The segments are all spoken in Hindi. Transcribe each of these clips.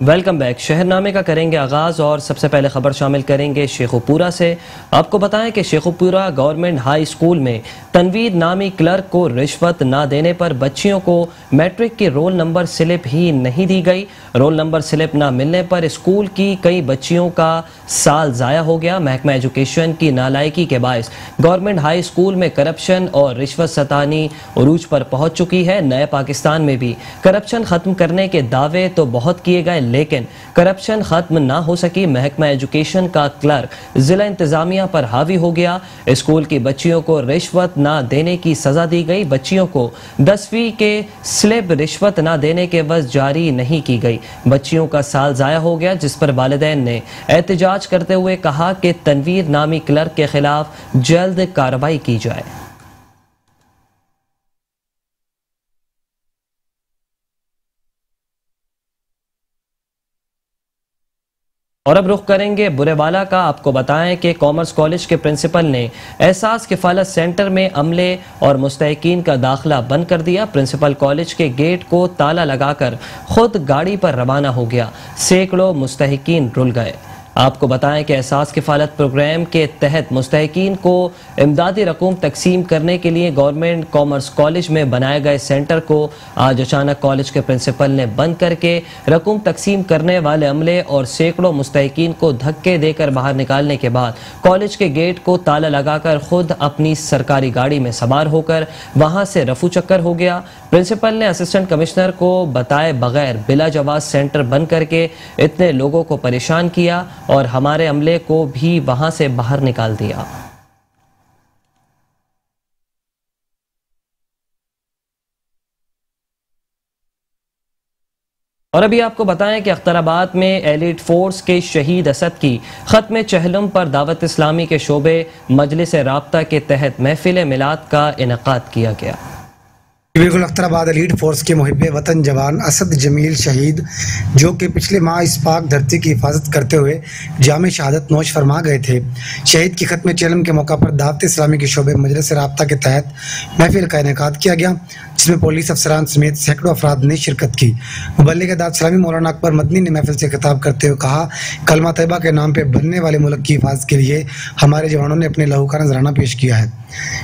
Welcome back. शहरनामे का करेंगे आगाज और सबसे पहले खबर शामिल करेंगे शेखुपुरा से। आपको बताएं कि शेखुपुरा गवर्नमेंट हाई स्कूल में तनवीर नामी क्लर्क को रिश्वत न देने पर बच्चियों को मैट्रिक की रोल नंबर स्लिप ही नहीं दी गई। रोल नंबर स्लिप न मिलने पर स्कूल की कई बच्चियों का साल ज़ाया हो गया। महकमा एजुकेशन की नालायकी के बायस गवर्नमेंट हाई स्कूल में करप्शन और रिश्वत सतानी उरूज पर पहुंच चुकी है। नए पाकिस्तान में भी करप्शन खत्म करने के दावे तो बहुत किए गए, लेकिन करप्शन खत्म ना हो सकी। महकमा एजुकेशन का क्लर्क जिला इंतजामिया पर हावी हो गया। स्कूल की बच्चियों को रिश्वत ना देने की सजा दी गई। बच्चियों को 10वीं के स्लिप रिश्वत ना देने के वजह जारी नहीं की गई। बच्चियों का साल जाया हो गया, जिस पर वालिदैन ने एहतजाज करते हुए कहा कि तनवीर नामी क्लर्क के खिलाफ जल्द कार्रवाई की जाए। और अब रुख करेंगे बुरेवाला का। आपको बताएं कि कॉमर्स कॉलेज के प्रिंसिपल ने एहसास किफालत सेंटर में अमले और मुस्तहिकीन का दाखिला बंद कर दिया। प्रिंसिपल कॉलेज के गेट को ताला लगाकर खुद गाड़ी पर रवाना हो गया। सैकड़ों मुस्तहिकीन रुल गए। आपको बताएं कि एहसास किफालत प्रोग्राम के तहत मुस्तहिकीन को इमदादी रकूम तकसीम करने के लिए गवर्नमेंट कॉमर्स कॉलेज में बनाए गए सेंटर को आज अचानक कॉलेज के प्रिंसिपल ने बंद करके रकूम तकसीम करने वाले अमले और सैकड़ों मुस्तहिकीन को धक्के देकर बाहर निकालने के बाद कॉलेज के गेट को ताला लगाकर खुद अपनी सरकारी गाड़ी में सवार होकर वहां से रफू चक्कर हो गया। प्रिंसिपल ने असिस्टेंट कमिश्नर को बताए बगैर बिला जवाब सेंटर बंद करके इतने लोगों को परेशान किया और हमारे अमले को भी वहां से बाहर निकाल दिया। और अभी आपको बताएं कि अख्तराबाद में एलिट फोर्स के शहीद असद की खत्म चहलम पर दावत इस्लामी के शोबे मजलिस राब्ता के तहत महफिल मिलाद का इनेकाद किया गया। बिल्कुल, अख्तराबाद एलीट फोर्स के मुहिब्बे वतन जवान असद जमील शहीद, जो कि पिछले माह इस पाक धरती की हिफाजत करते हुए जाम शहादत नोश फरमा गए थे। शहीद की खत्म चेलम के मौका पर दावत इस्लामी के शोबे मजलिस राब्ता के तहत महफिल का इनेकाद किया गया, जिसमें पुलिस अफसरान समेत सैकड़ों अफराद ने शिरकत की। मुबल्लिग दावत इस्लामी मौलाना अकबर मदनी ने महफिल से खिताब करते हुए कहा, कलमा तैयबा के नाम पर बनने वाले मुल्क की हिफाजत के लिए हमारे जवानों ने अपने लहू का नजराना पेश किया है।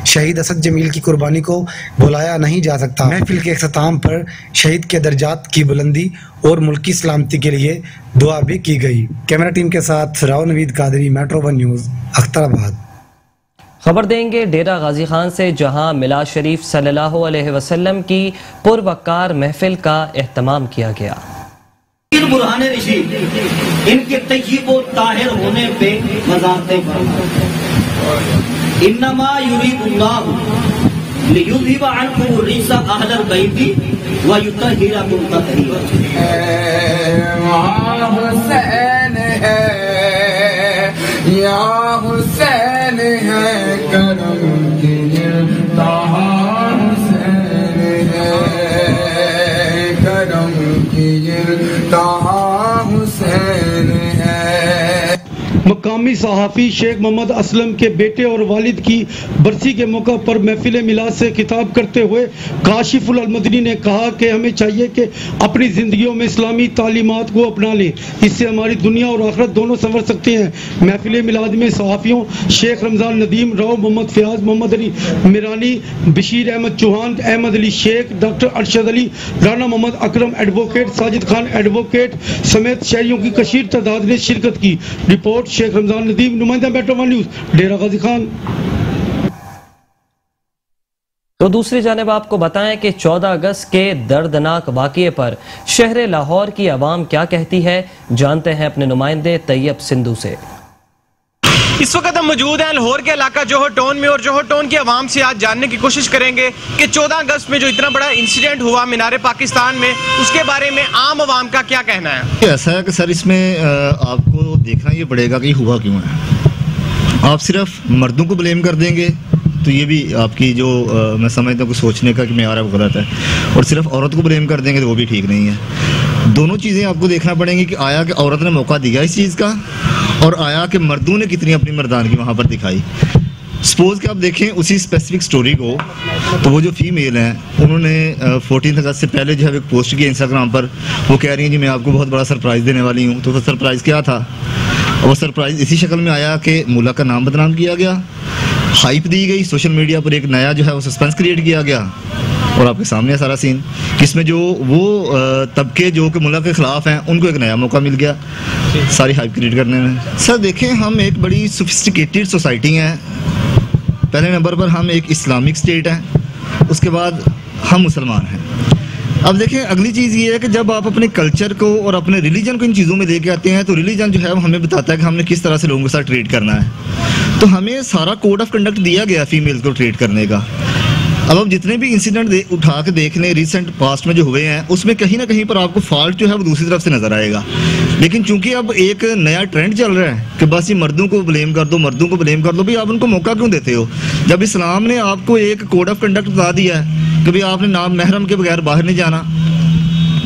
शहीद असद जमील की कुर्बानी को भुलाया नहीं जा सकता। महफिल के इख्तिताम पर शहीद के दर्जात की बुलंदी और मुल्की सलामती के लिए दुआ भी की गई। कैमरा टीम के साथ राव नवीद कादरी, मेट्रो 1 न्यूज़, अख्तराबाद। खबर देंगे डेरा गाजी खान से, जहां मिलाद शरीफ सल्लल्लाहु अलैहि वसल्लम की पुरवकार महफिल का एहतमाम किया गया। बुरहान रशीद इनके तय्यब और ताहिर होने पे मज़ाक़े इन्नमा युरीदुल्लाहु लियुज़हिबा अन्कुम रिज्सा अहलल बैति व युतहिरकुम तत्हीरा। हुसैन है या हुसैन है करम की इल्तिहा, हुसैन है करम की इल्तिहा, हुसैन है। मकामी सहाफ़ी शेख मोहम्मद असलम के बेटे और वालिद की बरसी के मौका पर महफिल मिलाद से खिताब करते हुए काशिफुल मदनी ने कहा कि हमें चाहिए कि अपनी ज़िंदगियों में इस्लामी तालीमात को अपना लें, इससे हमारी दुनिया और आखिरत दोनों संवर सकते हैं। महफिल मिलाद में सहाफ़ियों Sheikh Ramzan Nadeem, Rao Mohammad Fayaz, Mohammad Ali Mirani, Bashir Ahmad Chauhan, Ahmad Ali Sheikh, doctor Arshad Ali, Rana Mohammad Akram advocate, Sajid Khan advocate समेत शहरियों की कशीर तादाद ने शिरकत की। रिपोर्ट शेख रमज़ान नदीम, नुमाइंदा मेट्रो 1 न्यूज़, डेरा गाजी खान। तो दूसरी जानिब आपको बताएं कि 14 अगस्त के दर्दनाक वाक़ये पर शहर लाहौर की आवाम क्या कहती है, जानते हैं अपने नुमाइंदे तैयब सिंधु से। इस वक्त हम मौजूद हैं लाहौर के इलाका जोहर टाउन में और जोहर टाउन की आवाम से आज जानने की कोशिश करेंगे कि 14 अगस्त में जो इतना बड़ा इंसिडेंट हुआ मीनार पाकिस्तान में, उसके बारे में आम आवाम का क्या कहना है। ऐसा है कि सर, इसमें आपको देखना ये पड़ेगा कि हुआ क्यों है। आप सिर्फ मर्दों को ब्लेम कर देंगे तो ये भी आपकी जो मैं समझता हूँ कि सोचने का कि मेयार है वो गलत है, और सिर्फ औरत को ब्लेम कर देंगे तो वो भी ठीक नहीं है। दोनों चीज़ें आपको देखना पड़ेंगी कि आया कि औरत ने मौका दिया इस चीज़ का, और आया कि मर्दों ने कितनी अपनी मर्दानगी वहाँ पर दिखाई। सपोज कि आप देखें उसी स्पेसिफिक स्टोरी को, तो वो जो फीमेल हैं उन्होंने 14 अगस्त से पहले जो है एक पोस्ट किया इंस्टाग्राम पर। वो कह रही हैं जी मैं आपको बहुत बड़ा सरप्राइज़ देने वाली हूँ। तो सरप्राइज़ क्या था? वो सरप्राइज़ इसी शक्ल में आया कि मुल्ला का नाम बदनाम किया गया, हाइप दी गई, सोशल मीडिया पर एक नया जो है वो सस्पेंस क्रिएट किया गया, और आपके सामने सारा सीन किसमें जो वो तबके जो कि मुल्ला के ख़िलाफ़ हैं उनको एक नया मौका मिल गया सारी हाइप क्रिएट करने में। सर देखें, हम एक बड़ी सोफिस्टिकेटेड सोसाइटी हैं। पहले नंबर पर हम एक इस्लामिक स्टेट हैं, उसके बाद हम मुसलमान हैं। अब देखें अगली चीज़ ये है कि जब आप अपने कल्चर को और अपने रिलीजन को इन चीज़ों में लेके आते हैं तो रिलीजन जो है वो हमें बताता है कि हमने किस तरह से लोगों के साथ ट्रीट करना है। तो हमें सारा कोड ऑफ कंडक्ट दिया गया फीमेल को ट्रीट करने का। अब जितने भी इंसिडेंट उठा के देख लें रिसेंट पास्ट में जो हुए हैं, उसमें कहीं ना कहीं पर आपको फॉल्ट जो है वो दूसरी तरफ से नज़र आएगा। लेकिन चूंकि अब एक नया ट्रेंड चल रहा है कि बस ये मर्दों को ब्लेम कर दो, मर्दों को ब्लेम कर दो, भाई आप उनको मौका क्यों देते हो? जब इस्लाम ने आपको एक कोड ऑफ कंडक्ट बता दिया है कि भाई आपने नाम महरम के बगैर बाहर नहीं जाना,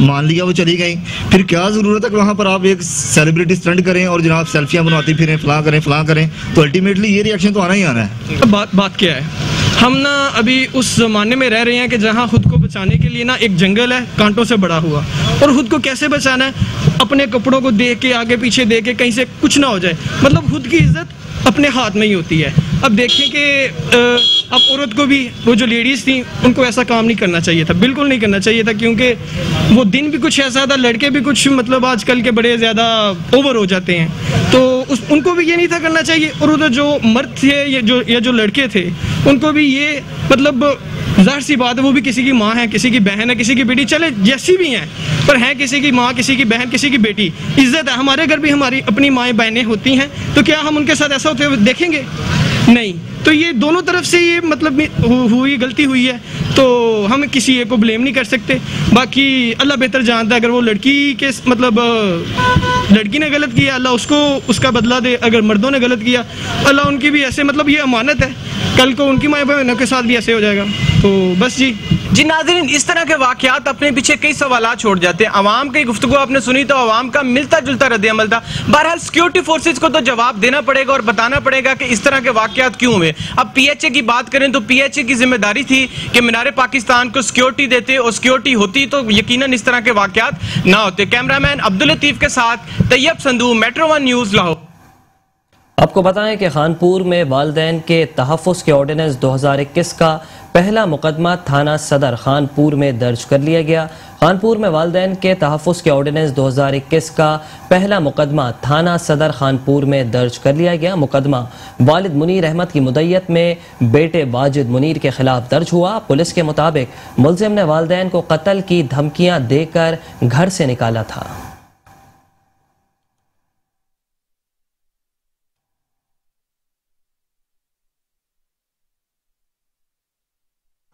मान लिया वो चली गई, फिर क्या ज़रूरत है कि वहाँ पर आप एक सेलिब्रिटी स्टंट करें और जनाब सेल्फियाँ बनवाती फिरें, फलां करें। तो अल्टीमेटली ये रिएक्शन तो आना ही आना है। बात क्या है, हम ना अभी उस ज़माने में रह रहे हैं कि जहाँ खुद को बचाने के लिए ना एक जंगल है कांटों से बड़ा हुआ, और खुद को कैसे बचाना है? अपने कपड़ों को देख के आगे पीछे देख के कहीं से कुछ ना हो जाए, मतलब खुद की इज्जत अपने हाथ में ही होती है। अब देखिए कि अब औरत को भी, वो जो लेडीज़ थी उनको ऐसा काम नहीं करना चाहिए था, बिल्कुल नहीं करना चाहिए था, क्योंकि वो दिन भी कुछ ऐसा था, लड़के भी कुछ मतलब आजकल के बड़े ज़्यादा ओवर हो जाते हैं, तो उनको भी ये नहीं था करना चाहिए। और उधर जो मर्द थे या जो लड़के थे उनको भी ये मतलब ज़ाहिर सी बात है, वो भी किसी की माँ है, किसी की बहन है, किसी की बेटी, चले जैसी भी हैं, पर हैं किसी की माँ, किसी की बहन, किसी की बेटी। इज्जत है, हमारे घर भी हमारी अपनी माएँ बहनें होती हैं, तो क्या हम उनके साथ ऐसा होते हुए देखेंगे? नहीं। तो ये दोनों तरफ से ये मतलब हुई गलती हुई है, तो हम किसी एक को ब्लेम नहीं कर सकते। बाकी अल्लाह बेहतर जानता है, अगर वो लड़की के मतलब लड़की ने गलत किया अल्लाह उसको उसका बदला दे, अगर मर्दों ने गलत किया अल्लाह उनकी भी ऐसे, मतलब ये अमानत है, कल को उनकी माँ बहनों के साथ भी ऐसे हो जाएगा। तो बस जी नाज़रीन, इस तरह के वाक़यात अपने पीछे कई सवालात छोड़ जाते हैं। अवाम की गुफ्तगू आपने सुनी तो अवाम का मिलता जुलता रद्द-ए-अमल था। बहरहाल सिक्योरिटी फोर्सेज को तो जवाब देना पड़ेगा और बताना पड़ेगा कि इस तरह के वाक़यात क्यों हुए। अब PHA की बात करें तो PHA की जिम्मेदारी थी कि मीनार पाकिस्तान को सिक्योरिटी देते, और सिक्योरिटी होती तो यकीनन इस तरह के वाक़यात ना होते। कैमरामैन अब्दुल लतीफ के साथ तैयब संधू, मेट्रो 1 न्यूज़, लाहौर। आपको बताएं कि खानपुर में वालिदैन के तहफ़्फ़ुज़ के ऑर्डिनेंस 2021 का पहला मुकदमा थाना सदर खानपुर में दर्ज कर लिया गया। खानपुर में वालिदैन के तहफ़्फ़ुज़ के ऑर्डिनेंस 2021 का पहला मुकदमा थाना सदर खानपुर में दर्ज कर लिया गया। मुकदमा वालिद मुनीर अहमद की मुद्दत में बेटे वाजिद मुनीर के खिलाफ दर्ज हुआ। पुलिस के मुताबिक मुल्ज़िम ने वालिदैन को कत्ल की धमकियाँ देकर घर से निकाला था।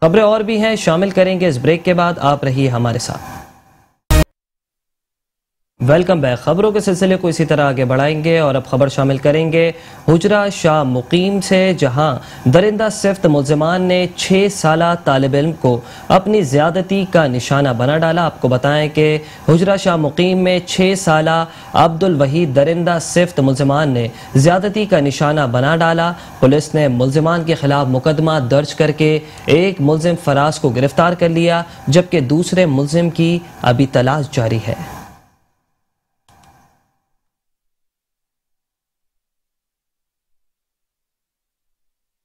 खबरें और भी हैं, शामिल करेंगे इस ब्रेक के बाद। आप रहिए हमारे साथ। Welcome back. खबरों के सिलसिले को इसी तरह आगे बढ़ाएंगे और अब खबर शामिल करेंगे हुजरा शाह मुकीम से, जहां दरिंदा सिफ्त मुल्ज़िमान ने 6 साला तालिब इल्म को अपनी ज़्यादती का निशाना बना डाला। आपको बताएं कि हुजरा शाह मुकीम में 6 साला अब्दुल वहीद दरिंदा सिफ्त मुल्ज़िमान ने ज़्यादती का निशाना बना डाला। पुलिस ने मुल्ज़िमान के खिलाफ मुकदमा दर्ज करके एक मुल्ज़िम फराज को गिरफ्तार कर लिया, जबकि दूसरे मुल्ज़िम की अभी तलाश जारी है।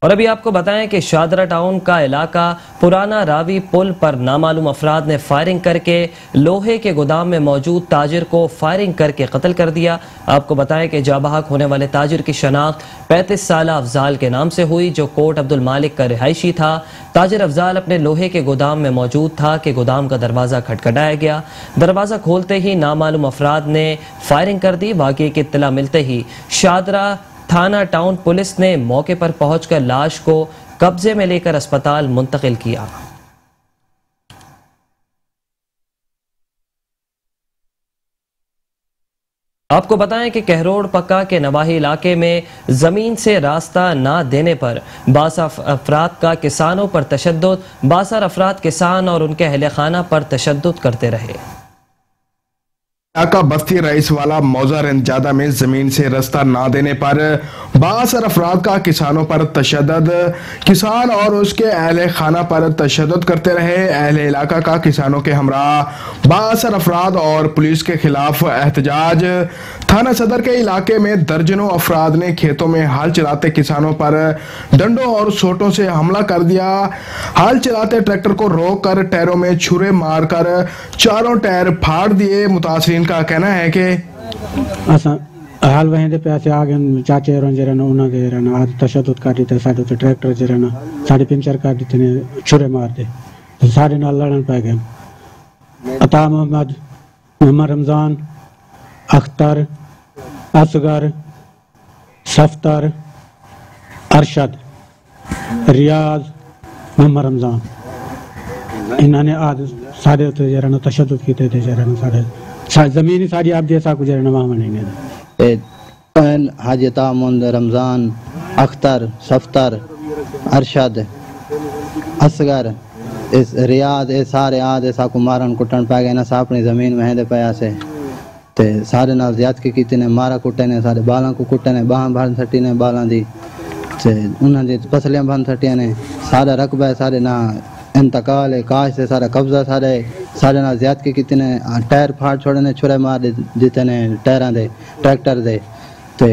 और अभी आपको बताएं कि शादरा टाउन का इलाका पुराना रावी पुल पर नामालूम अफराद ने फायरिंग करके लोहे के गोदाम में मौजूद ताजिर को फायरिंग करके कत्ल कर दिया। आपको बताएं कि जाबहक होने वाले ताजिर की शनाख्त 35 साला अफजाल के नाम से हुई, जो कोट अब्दुल मालिक का रिहायशी था। ताजिर अफजाल अपने लोहे के गोदाम में मौजूद था कि गोदाम का दरवाज़ा खटखटाया गया। दरवाज़ा खोलते ही नामालूम अफराद ने फायरिंग कर दी। वाक़ये की इत्तला मिलते ही शादरा थाना टाउन पुलिस ने मौके पर पहुंचकर लाश को कब्जे में लेकर अस्पताल मुंतकिल किया। आपको बताएं कि कहरोड़ पक्का के नवाही इलाके में जमीन से रास्ता ना देने पर बासा अफराद का किसानों पर तशद्दुद, बासर अफराद किसान और उनके अहले खाना पर तशद्दुद करते रहे। इलाका बस्ती रईस वाला मौजा रंजादा में जमीन से रास्ता ना देने पर बासर अफराद का किसानों पर तशद्दुद, किसान और उसके अहले खाना पर तशद्दुद करते रहे। अहले इलाका का किसानों के हमरा बासर अफराद और पुलिस के खिलाफ एहतजाज। थाना सदर के इलाके में दर्जनों अफराद ने खेतों में हाल चलाते किसानों पर डंडों और सोटों से हमला कर दिया। हाल चलाते ट्रैक्टर को रोककर टायरों में छुरे मारकर चारों टायर फाड़ दिए। मुतासरीन का कहना है कि हाल वहीं दे पैसे आ गए चाचे रोंजे रहना उन्होंने दे रहना आज तशद्दुद कर दी साढ़े तो ट्रैक्टर च रहना साढ़े पंचर कर दी ने छुरे मार दे सारे नाल लड़न पै गए। अता मोहम्मद, मोहम्मद रमजान, अख्तर, असगर, सफ्तर, अरशद, रियाज, मोहम्मद रमजान इन्होंने आज सारे उत्ते जरा तशद्दुद किए थे जरा सारे जमीन सारी आप जैसा कुछ जरा वहाँ बनेंगे। हाजी तामुंद, रमजान, अख्तर, सफ्तर, अरशद, असगर, इस रियाज ये सारे आद ऐसा को मारन कुटन पै गए ना सा अपनी जमीन में दे पाया से ते सारे नाल ज्यादती कीती ने मारा कुटे ने सारे बालां को कुटे ने बाहां भन सटी ने बालां दी ते उन्हां दी फसलियां भन सटियां ने सारा रकबा सारे ना इंतकाल है काश से सारा कब्जा सारे ना ज्यादती कीती ने टायर फाड़ छोड़े ने छुरे मार दिते ने टायरां दे ट्रैक्टर दे ते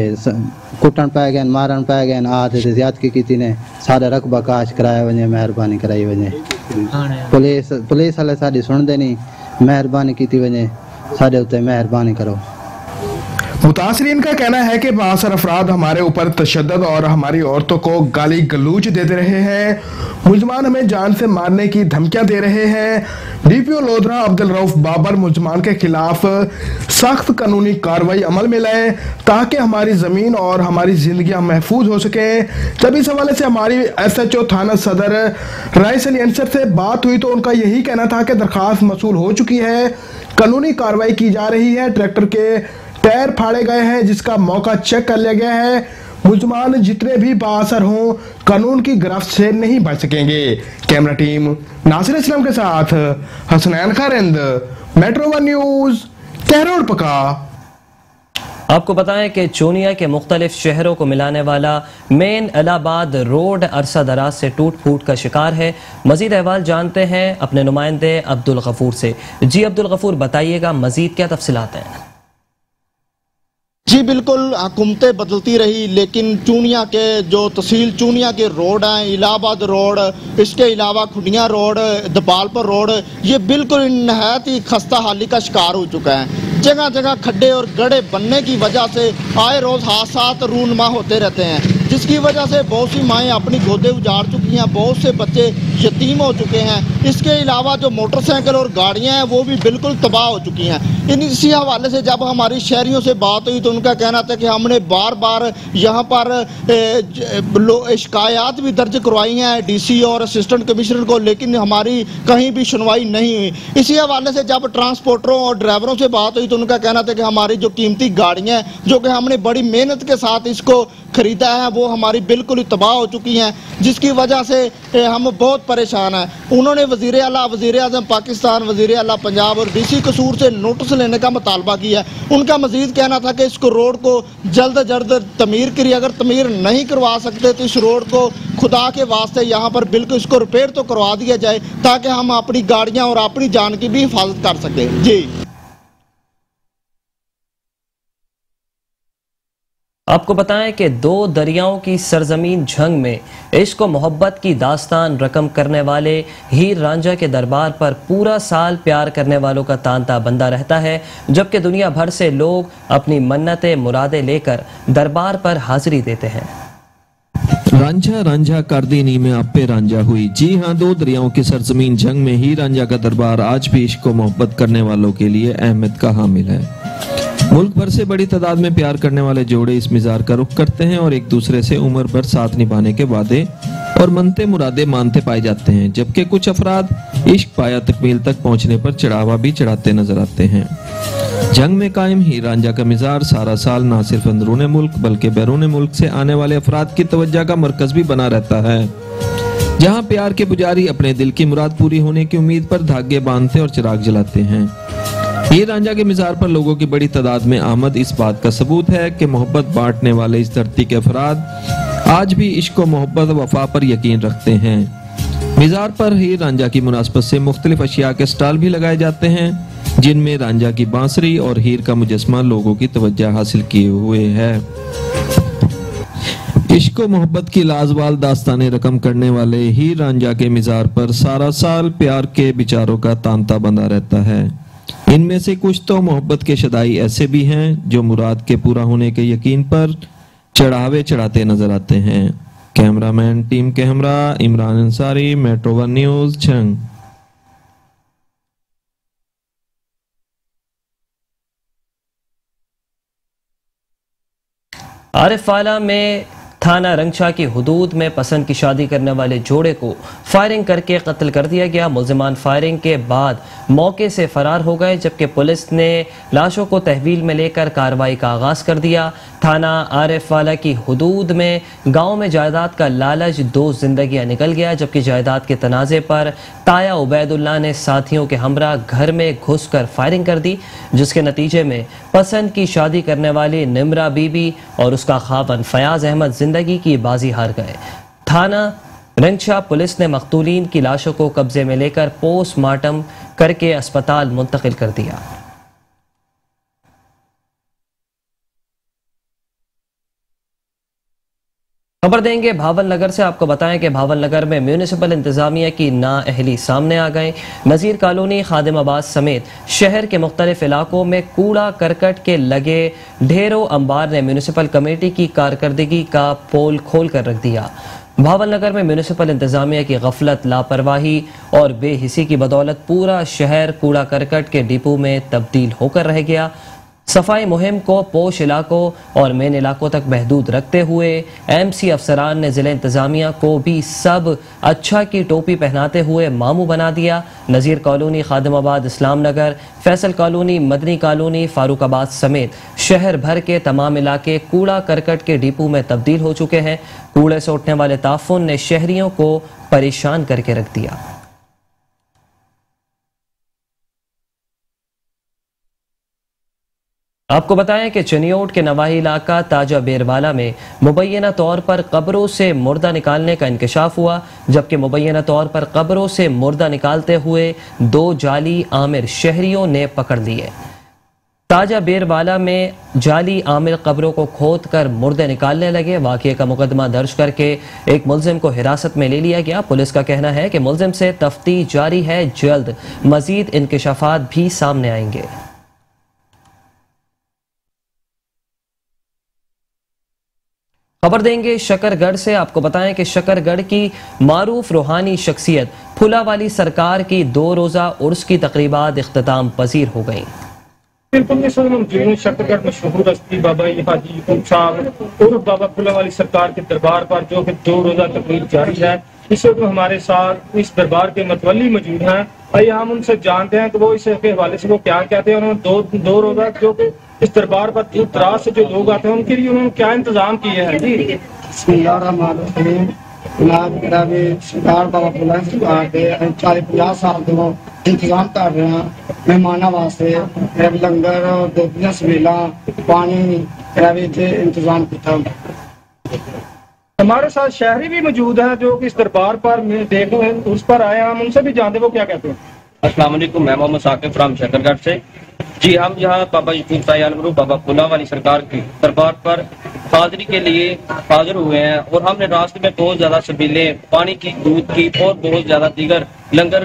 कुटन पै गए मारन पै गए आद ते ज्यादती कीती ने सारा रकबा काश कराया वने मेहरबानी कराई वने पुलिस वाले साडी सुनदे नहीं मेहरबानी कीती वने सारे उत्ते मेहरबानी करो। मुतासरीन का कहना है कि बासर अफराद हमारे ऊपर तशद्दुद और हमारी औरतों को गाली गलूच देते रहे हैं। मुलजमान हमें जान से मारने की धमकियां दे रहे हैं। डीपीओ लोधरा अब्दुल रऊफ बाबर मुलजमान के खिलाफ सख्त कानूनी कार्रवाई अमल में लाए ताकि हमारी जमीन और हमारी जिंदगियां महफूज हो सके। जब इस हवाले से हमारी SHO थाना सदर राइस अली अंसर से बात हुई तो उनका यही कहना था कि दरखास्त मसूल हो चुकी है, कानूनी कार्रवाई की जा रही है, ट्रैक्टर के टायर फाड़े गए हैं जिसका मौका चेक कर लिया गया है। मुलजमान जितने भी बाअसर हों कानून की गिरफ्त से नहीं बच सकेंगे। कैमरा टीम नासिर इस्लाम के साथ हसनैन खारिंद, मेट्रो 1 न्यूज, कहरोड़ पका। आपको बताएं कि चोनिया के मुख्तलिफ शहरों को मिलाने वाला मेन इलाहाबाद रोड अरसा दराज से टूट फूट का शिकार है। मजीद अहवाल जानते हैं अपने नुमाइंदे अब्दुल गफूर से। जी अब्दुल गफूर, बताइएगा मजीद क्या तफसीलात हैं? जी बिल्कुल, हुकूमतें बदलती रही लेकिन चूनिया के जो तहसील चूनिया के रोड हैं, इलाहाबाद रोड, इसके अलावा खुडिया रोड, दपालपुर रोड, ये बिल्कुल नहायत ही खस्ता हाली का शिकार हो चुका है। जगह जगह खड्डे और गड्ढे बनने की वजह से आए रोज़ हादसात रूनमा होते रहते हैं, जिसकी वजह से बहुत सी माएँ अपनी गोदे उजाड़ चुकी हैं, बहुत से बच्चे यतीम हो चुके हैं। इसके अलावा जो मोटरसाइकिल और गाड़ियाँ हैं वो भी बिल्कुल तबाह हो चुकी हैं। इसी हवाले से जब हमारी शहरियों से बात हुई तो उनका कहना था कि हमने बार बार यहाँ पर शिकायत भी दर्ज करवाई हैं DC और असिस्टेंट कमिश्नर को, लेकिन हमारी कहीं भी सुनवाई नहीं हुई। इसी हवाले से जब ट्रांसपोर्टरों और ड्राइवरों से बात हुई तो उनका कहना था कि हमारी जो कीमती गाड़ियाँ हैं जो कि हमने बड़ी मेहनत के साथ इसको खरीदा है वो हमारी बिल्कुल ही तबाह हो चुकी हैं, जिसकी वजह से हम बहुत परेशान हैं। उन्होंने वज़ीर आला, वज़ीर आज़म पाकिस्तान, वज़ीर आला पंजाब और DC कसूर से नोटिस लेने का मुतालबा किया। उनका मजीद कहना था कि इसको रोड को जल्द अज जल्द तमीर करिए, अगर तमीर नहीं करवा सकते तो इस रोड को खुदा के वास्ते यहाँ पर बिल्कुल इसको रिपेयर तो करवा दिया जाए ताकि हम अपनी गाड़ियाँ और अपनी जान की भी हिफाजत कर सकें। जी आपको बताएं कि दो दरियाओं की सरजमीन झंग में इश्क और मोहब्बत की दास्तान रकम करने वाले हीर रांझा के दरबार पर पूरा साल प्यार करने वालों का तांता बंदा रहता है, जबकि दुनिया भर से लोग अपनी मन्नतें मुरादें लेकर दरबार पर हाजिरी देते हैं। रांझा रांझा कर दी नी में आपे रांझा हुई। जी हाँ, दो दरियाओं की सरजमीन झंग में हीर रांझा का दरबार आज भी इश्क और मोहब्बत करने वालों के लिए अहमियत का हामिल है। मुल्क भर से बड़ी तादाद में प्यार करने वाले जोड़े इस मिज़ार का रुख करते हैं और एक दूसरे से उम्र भर साथ निभाने के वादे और मनते मुरादे मानते पाए जाते हैं, जबकि कुछ अफराद इश्क पाया तकमील तक पहुंचने पर चढ़ावा भी चढ़ाते नजर आते हैं। जंग में कायम हीर रांझा का मिज़ार सारा साल न सिर्फ अंदरूने मुल्क बल्कि बैरून मुल्क से आने वाले अफराद की तवज्जो का मरकज भी बना रहता है, जहाँ प्यार के पुजारी अपने दिल की मुराद पूरी होने की उम्मीद पर धागे बांधते और चिराग जलाते हैं। हीर रांझा के मिज़ार पर लोगों की बड़ी तादाद में आमद इस बात का सबूत है कि मोहब्बत बांटने वाले इस धरती के अफराद आज भी इश्क व मोहब्बत वफा पर यकीन रखते हैं। मिज़ार पर हीर रांझा की मुनासबत से मुख्तलिफ अशिया के स्टॉल भी लगाए जाते हैं, जिनमें रांझा की बांसुरी और हीर का मुजस्मा लोगों की तवज्जो हासिल किए हुए है। इश्क व मोहब्बत की लाजवाल दास्तानें रकम करने वाले हीर रांझा के मिज़ार पर सारा साल प्यार के विचारों का तांता बंधा रहता है। इनमें से कुछ तो मोहब्बत के शदाई ऐसे भी हैं जो मुराद के पूरा होने के यकीन पर चढ़ावे चढ़ाते नजर आते हैं। कैमरामैन टीम के हमरा Imran Ansari, metro one news, छंग। आरिफवाला में थाना रंगशाह की हुदूद में पसंद की शादी करने वाले जोड़े को फायरिंग करके कत्ल कर दिया गया। मुल्जिमान फायरिंग के बाद मौके से फरार हो गए, जबकि पुलिस ने लाशों को तहवील में लेकर कार्रवाई का आगाज कर दिया। थाना आरिफवाला की हुदूद में गांव में जायदाद का लालच 2 जिंदगियां निकल गया, जबकि जायदाद के तनाज़े पर ताया उबैदुल्लाह ने साथियों के हमरा घर में घुसकर फायरिंग कर दी, जिसके नतीजे में पसंद की शादी करने वाली निमरा बीबी और उसका खावन फयाज अहमद जिंदगी की बाजी हार गए। थाना रंगशाह पुलिस ने मकतूलीन की लाशों को कब्जे में लेकर पोस्टमार्टम करके अस्पताल मुंतकिल कर दिया। खबर देंगे भावल नगर से। आपको बताएं कि भावल नगर में म्यूनिसिपल इंतजामिया की नाअहली सामने आ गए। नज़ीर कॉलोनी, खादिमाबाद समेत शहर के मुख्तलिफ इलाकों में कूड़ा करकट के लगे ढेरों अंबार ने म्यूनिसिपल कमेटी की कारकर्दगी का पोल खोल कर रख दिया। भावल नगर में म्यूनिसिपल इंतजामिया की गफलत, लापरवाही और बेहिसी की बदौलत पूरा शहर कूड़ा करकट के डिपो में तब्दील होकर रह गया। सफाई मुहिम को पोश इलाकों और मेन इलाकों तक महदूद रखते हुए एमसी अफसरान ने जिला इंतजामिया को भी सब अच्छा की टोपी पहनाते हुए मामू बना दिया। नज़ीर कॉलोनी, खादिमाबाद, इस्लाम नगर, फैसल कॉलोनी, मदनी कॉलोनी, फारूकाबाद समेत शहर भर के तमाम इलाके कूड़ा करकट के डिपो में तब्दील हो चुके हैं। कूड़े से उठने वाले ताफुन ने शहरियों को परेशान करके रख दिया। आपको बताएं कि चनियोट के नवाही इलाका ताजा बेरवाला में मुबैना तौर पर कब्रों से मुर्दा निकालने का इंकशाफ हुआ, जबकि मुबैना तौर पर कब्रों से मुर्दा निकालते हुए 2 जाली आमिर शहरियों ने पकड़ लिए। ताजा बेरवाला में जाली आमिर कब्रों को खोद कर मुर्दे निकालने लगे। वाक़ये का मुकदमा दर्ज करके एक मुल्जिम को हिरासत में ले लिया गया। पुलिस का कहना है कि मुल्जिम से तफ्तीश जारी है, जल्द मजीद इंकशाफात भी सामने आएंगे। खबर देंगे शकरगढ़ से। आपको बताएं कि शकरगढ़ की मारूफ रूहानी शख्सियत फुला वाली सरकार की 2 रोज़ा उर्स की तकरीबात इख्तिताम पजीर हो गई। शकरगढ़ मशहूर हस्ती बाबा हाजी साहब और बाबा फुला वाली सरकार के दरबार पर जो कि 2 रोज़ा तकरीब जारी है, इस वक्त हमारे साथ इस दरबार के मतवली मौजूद हैं। आइए हम उनसे जानते हैं कि वो इसके हवाले से वो क्या कहते हैं। उन्होंने दो रोज़ा जो इस दरबार पर दूर दराज से जो लोग आते हैं उनके लिए उन्होंने क्या इंतजाम किए हैं जी? सरकार बाबा फुला के 40-50 साल तो इंतजाम कर रहे हैं मेहमाना वास्ते, लंगर और 2 सवेला पानी इंतजाम किया। हमारे साथ शहरी भी मौजूद हैं जो कि इस दरबार पर देखने उस पर आए हैं, हम उनसे भी जानते वो क्या कहते हैं। अस्सलाम वालेकुम, मैं मोहम्मद साकिब फ्राम शकरगढ़ से। जी हम यहाँ बाबा यकूब साहिब बाबा फुला वाली सरकार की दरबार पर हाजिरी के लिए हाजिर हुए हैं और हमने रास्ते में बहुत ज्यादा सबीले, पानी की, दूध की और बहुत ज्यादा दीगर लंगर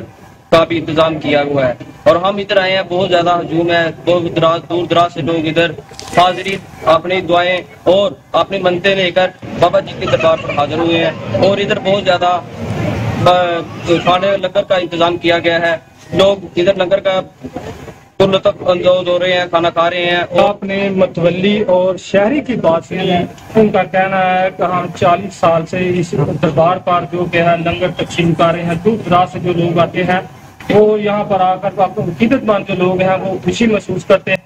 का भी इंतजाम किया हुआ है। और हम इधर आए हैं, बहुत ज्यादा हजूम है, बहुत दूर दराज से लोग इधर हाजिरी, अपनी दुआएं और अपनी मन्नतें लेकर बाबा जी के दरबार पर हाजिर हुए हैं। और इधर बहुत ज्यादा खाने लंगर का इंतजाम किया गया है। लोग इधर लंगर का लुत्फ अंदाज हो रहे हैं, खाना खा रहे हैं। आपने मतवली और शहरी की बात सुनी, उनका कहना है कि हम 40 साल से इस दरबार पर जो कि है लंगर तकसीम कर रहे हैं। दूर दराज से जो लोग आते हैं वो यहाँ पर आकर अकीदतमंद जो लोग हैं वो खुशी महसूस करते हैं।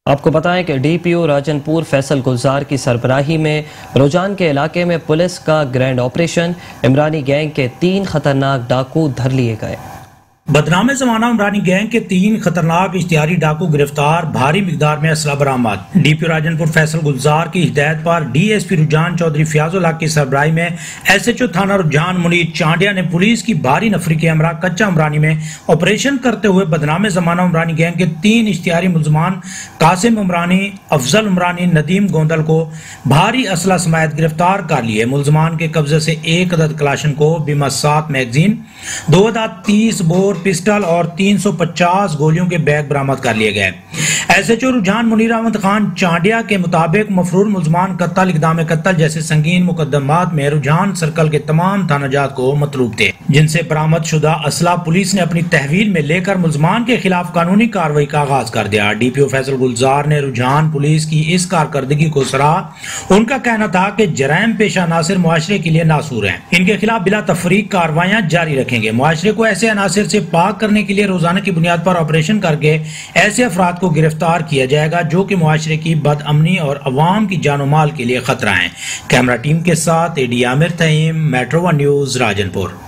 आपको बताएं कि डीपीओ राजनपुर फैसल गुलजार की सरबराही में रोजान के इलाके में पुलिस का ग्रैंड ऑपरेशन, इमरानी गैंग के 3 खतरनाक डाकू धर लिए गए। बदनामे जमाना उमरानी गैंग के 3 खतरनाक इश्तिहारी डाकू गिरफ्तार, भारी मिकदार में असला बरामद। डीपीओ राजनपुर फैसल गुलजार की हिदायत पर डीएसपी रुझान चौधरी फयाजुल हक की सरबराही में एसएचओ थाना रुझान मुनीर चांडिया ने पुलिस की भारी नफरी के हमरा कच्चा उमरानी में ऑपरेशन करते हुए बदनामे जमाना उमरानी गैंग के 3 इश्तिहारी मुलजमान कासिम उमरानी, अफजल उमरानी, नदीम गोंदल को भारी असला समेत गिरफ्तार कर लिए। मुलजमान के कब्जे से 1 अदद कलाशन को बिमा 7 मैगजीन, 2 अदद 30 बोर पिस्टल और 350 गोलियों के बैग बरामद कर लिए गए। एसएचओ रुझान मुनीर अहमद खान चांडिया के मुताबिक मफरूर मुलजमान कत्ल, इक़दाम कत्ल जैसे संगीन मुकदमात में रुझान सर्कल के तमाम थानाजात को मतलूब थे, जिनसे बरामद शुदा असला पुलिस ने अपनी तहवील में लेकर मुलजमान के खिलाफ कानूनी कार्रवाई का आगाज कर दिया। डीपीओ फैसल गुलजार ने रुझान पुलिस की इस कारकर्दगी को सराहा। उनका कहना था कि जराइम पेशा अनासिर मुआशरे के लिए नासूर हैं, इनके खिलाफ बिला तफरीक कार्रवाइयां जारी रखेंगे। मुआशरे को ऐसे अनासिर से पाक करने के लिए रोजाना की बुनियाद पर ऑपरेशन करके ऐसे अफराद को गिरफ्तार किया जाएगा जो कि मुआशरे की बदअमनी और अवाम की जानो माल के लिए खतरा है। कैमरा टीम के साथ एडी आमिर तहीम, मेट्रो 1 न्यूज राजनपुर।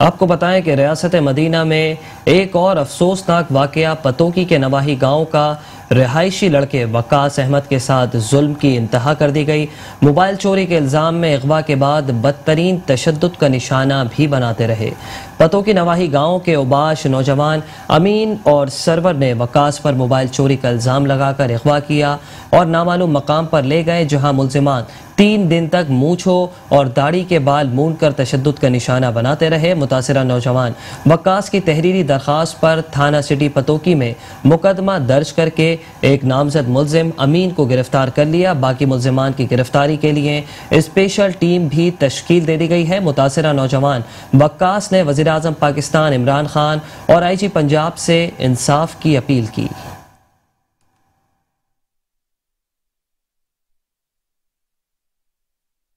आपको बताएं कि रियासत मदीना में एक और अफसोसनाक वाकया पतोकी के नवाही गांव का रिहायशी लड़के वक्कास अहमद के साथ जुल्म की इंतहा कर दी गई। मोबाइल चोरी के इल्ज़ाम में अगवा के बाद बदतरीन तशद्दुद का निशाना भी बनाते रहे। पतोकी नवाही गांव के उबाश नौजवान अमीन और सरवर ने वक्कास पर मोबाइल चोरी का इल्ज़ाम लगाकर अगवा किया और नामालूम मकाम पर ले गए, जहां मुल्जिमान 3 दिन तक मूंछों और दाढ़ी के बाल मूंद कर तशद्दुद का निशाना बनाते रहे। मुतासिरा नौजवान वक्कास की तहरीरी दरख्वास्त पर थाना सिटी पतोकी में मुकदमा दर्ज करके एक नामजद मुल्जिम अमीन को गिरफ्तार कर लिया। बाकी मुल्जिमान की गिरफ्तारी के लिए स्पेशल टीम भी तश्कील दे दी गई है। मुतासिरा नौजवान वक्कास ने वज़ीर आज़म पाकिस्तान इमरान खान और आईजी पंजाब से इंसाफ की अपील की।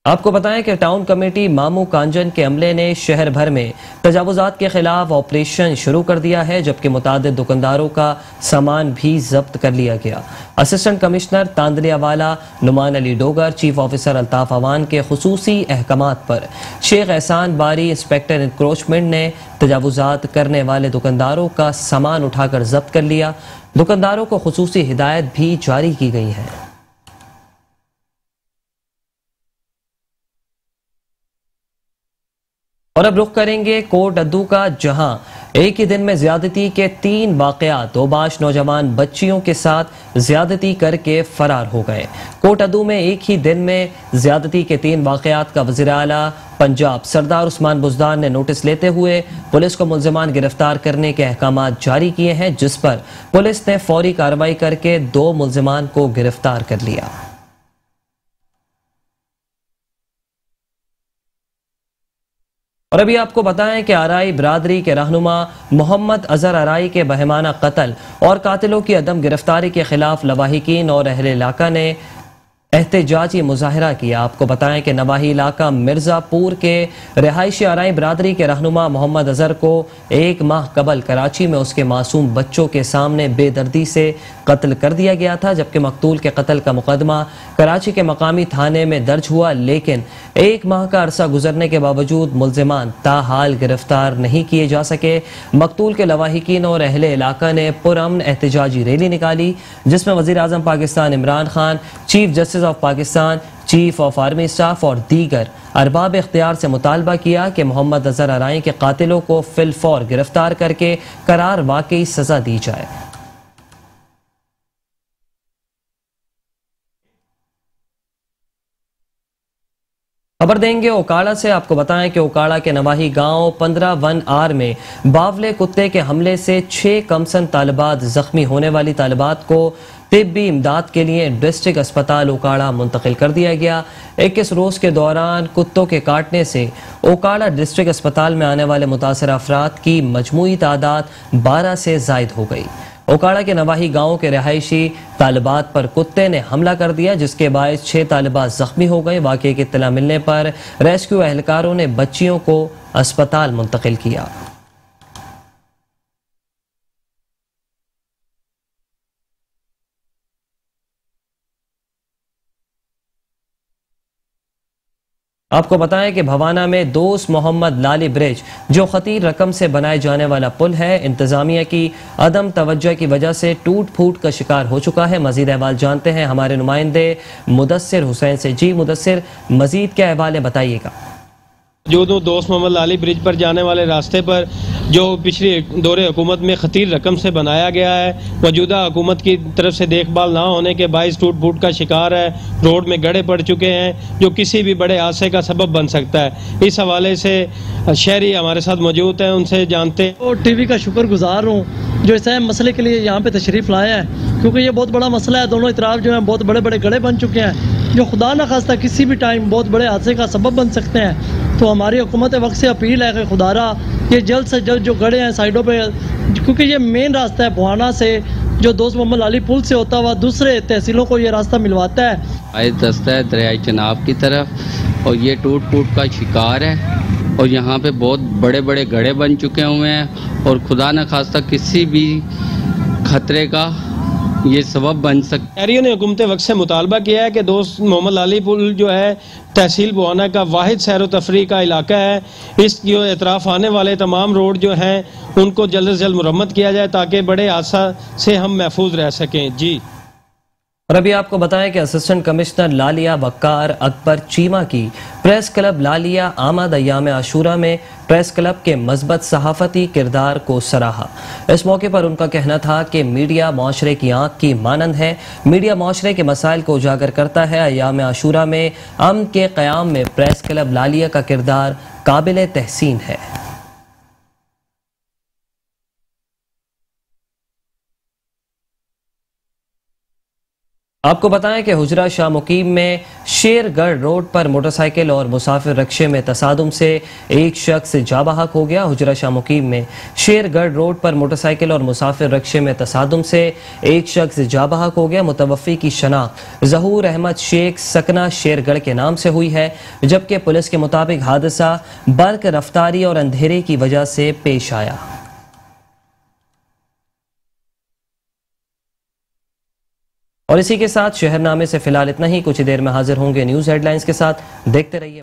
आपको बताएं कि टाउन कमेटी मामू कांजन के अमले ने शहर भर में तजावुजात के खिलाफ ऑपरेशन शुरू कर दिया है, जबकि मुतादिद दुकानदारों का सामान भी जब्त कर लिया गया। Assistant commissioner Tandlianwala Numan Ali Dogar, chief officer Altaf Awan के खुसूसी अहकामात पर शेख एहसान बारी, इंस्पेक्टर इंक्रोचमेंट ने तजावुजात करने वाले दुकानदारों का सामान उठाकर जब्त कर लिया। दुकानदारों को खुसूसी हिदायत भी जारी की गई है। और अब रुख करेंगे कोट अद्दू का, जहां एक ही दिन में ज्यादती के 3 वाकयात, ओबाश नौजवान बच्चियों के साथ ज्यादती करके फरार हो गए। कोट अद्दू में एक ही दिन में ज्यादती के 3 वाकयात का वज़ीर आला पंजाब सरदार उस्मान बुज़दार ने नोटिस लेते हुए पुलिस को मुल्जिमान गिरफ्तार करने के अहकामात जारी किए हैं, जिस पर पुलिस ने फौरी कार्रवाई करके 2 मुल्जिमान को गिरफ्तार कर लिया। और अभी आपको बताएं कि आराई बरादरी के रहनुमा मोहम्मद अजहर आराई के बहमाना कत्ल और कातिलों की अदम गिरफ्तारी के खिलाफ लवाहिकीन और अहले इलाका ने एहतजाजी मुजाहरा किया। आपको बताएं कि नवाही इलाका मिर्ज़ापुर के रिहायशी आराई बरादरी के रहनुमा मोहम्मद अजहर को 1 माह कबल कराची में उसके मासूम बच्चों के सामने बेदर्दी से कत्ल कर दिया गया था, जबकि मकतूल के कत्ल का मुकदमा कराची के मकामी थाने में दर्ज हुआ, लेकिन 1 माह का अरसा गुजरने के बावजूद मुल्जिमान ताहाल गिरफ्तार नहीं किए जा सके। मकतूल के लवाहिकीन और अहले इलाका ने पुरअमन एहतजाजी रैली निकाली, जिसमें वज़ीर आज़म Pakistan Imran Khan, chief justice of Pakistan, chief of army staff और दीगर अरबाब इख्तियार से मुतालबा किया कि मोहम्मद अजहर आराई के कातिलों को फिलफौर गिरफ्तार करके करार वाकई सजा दी जाए। खबर देंगे ओकाड़ा से। आपको बताएं कि ओकाड़ा के नवाही गांव 15-1R में बावले कुत्ते के हमले से 6 कमसन तालिबात जख्मी होने वाली तालिबात को तिब्बी इमदाद के लिए डिस्ट्रिक्ट अस्पताल ओकाड़ा मुंतकिल कर दिया गया। 21 रोज के दौरान कुत्तों के काटने से ओकाड़ा डिस्ट्रिक्ट अस्पताल में आने वाले मुतासर अफराद की मजमूई तादाद 12 से जायद हो गई। ओकाड़ा के नवाही गांव के रहायशी तालिबात पर कुत्ते ने हमला कर दिया, जिसके बायस 6 तालिबात जख्मी हो गए। वाकये की इत्तला मिलने पर रेस्क्यू एहलकारों ने बच्चियों को अस्पताल मुंतकिल किया। आपको बताएं कि भवाना में दोस्त मोहम्मद लाली ब्रिज जो खतीर रकम से बनाए जाने वाला पुल है, इंतजामिया की अदम तवज्जो की वजह से टूट फूट का शिकार हो चुका है। मजीद अहवाल जानते हैं हमारे नुमाइंदे मुदस्सिर हुसैन से। जी मुदस्सिर, मजीद क्या अहवाल है, बताइएगा। जो दोस्त मोहम्मद लाली ब्रिज पर जाने वाले रास्ते पर जो पिछली दौरे हुकूमत में खतीर रकम से बनाया गया है, मौजूदा हुकूमत की तरफ से देखभाल ना होने के बाइस टूट फूट का शिकार है, रोड में गड्ढे पड़ चुके हैं जो किसी भी बड़े हादसे का सबब बन सकता है। इस हवाले से शहरी हमारे साथ मौजूद हैं, उनसे जानते हैं। और टीवी का शुक्रगुजार हूँ जो इस अहम मसले के लिए यहाँ पे तशरीफ लाया है, क्योंकि ये बहुत बड़ा मसला है। दोनों इतराफ जो है बहुत बड़े बड़े गड्ढे बन चुके हैं जो खुदा न खास्ता किसी भी टाइम बहुत बड़े हादसे का सबब बन सकते हैं। तो हमारी हुकूमत वक्त से अपील है कि खुदारा ये जल्द से जल्द जो गड्ढे हैं साइडों पे, क्योंकि ये मेन रास्ता है भवाना से जो दोस्त मोहम्मद लाली पुल से होता हुआ दूसरे तहसीलों को ये रास्ता मिलवाता है। आए दस्ता है दरियाई चनाब की तरफ और ये टूट फूट का शिकार है और यहाँ पे बहुत बड़े बड़े गड्ढे बन चुके हुए हैं और खुदा न खास्ता किसी भी खतरे का ये सबब बन सकता। शहरियों ने हुकूमत वक्त से मुतालबा किया है कि दोस्त मोहम्मद लाली पुल जो है तहसील भवाना का वाहिद सैर व तफरी का इलाका है। इस जो एतराफ़ आने वाले तमाम रोड जो हैं उनको जल्द से जल्द मुरम्मत किया जाए ताकि बड़े हादसा से हम महफूज रह सकें। जी, और अभी आपको बताएं कि असिस्टेंट कमिश्नर लालिया वक्कार अकबर चीमा की प्रेस क्लब लालिया आमद अय्याम आशूरा में प्रेस क्लब के मज़बत सहाफ़ती किरदार को सराहा। इस मौके पर उनका कहना था कि मीडिया माशरे की आँख की मानंद है, मीडिया माशरे के मसाइल को उजागर करता है। अय्याम आशूरा में अमन के क़याम में प्रेस क्लब लालिया का किरदार काबिल तहसीन है। आपको बताएं कि हुजरा शाह मुकीम में शेरगढ़ रोड पर मोटरसाइकिल और मुसाफिर रक्शे में तसादुम से एक शख्स जा बहक हो गया। हुजरा शाह मुकीम में शेरगढ़ रोड पर मोटरसाइकिल और मुसाफिर रक्शे में तसादुम से एक शख्स जा बहक हो गया। मुतवफ़ी की शनाख्त ज़हूर अहमद शेख सकना शेरगढ़ के नाम से हुई है, जबकि पुलिस के मुताबिक हादसा बर्क रफ्तारी और अंधेरे की वजह से पेश आया। और इसी के साथ शहरनामे से फिलहाल इतना ही। कुछ ही देर में हाजिर होंगे न्यूज़ हेडलाइंस के साथ। देखते रहिए।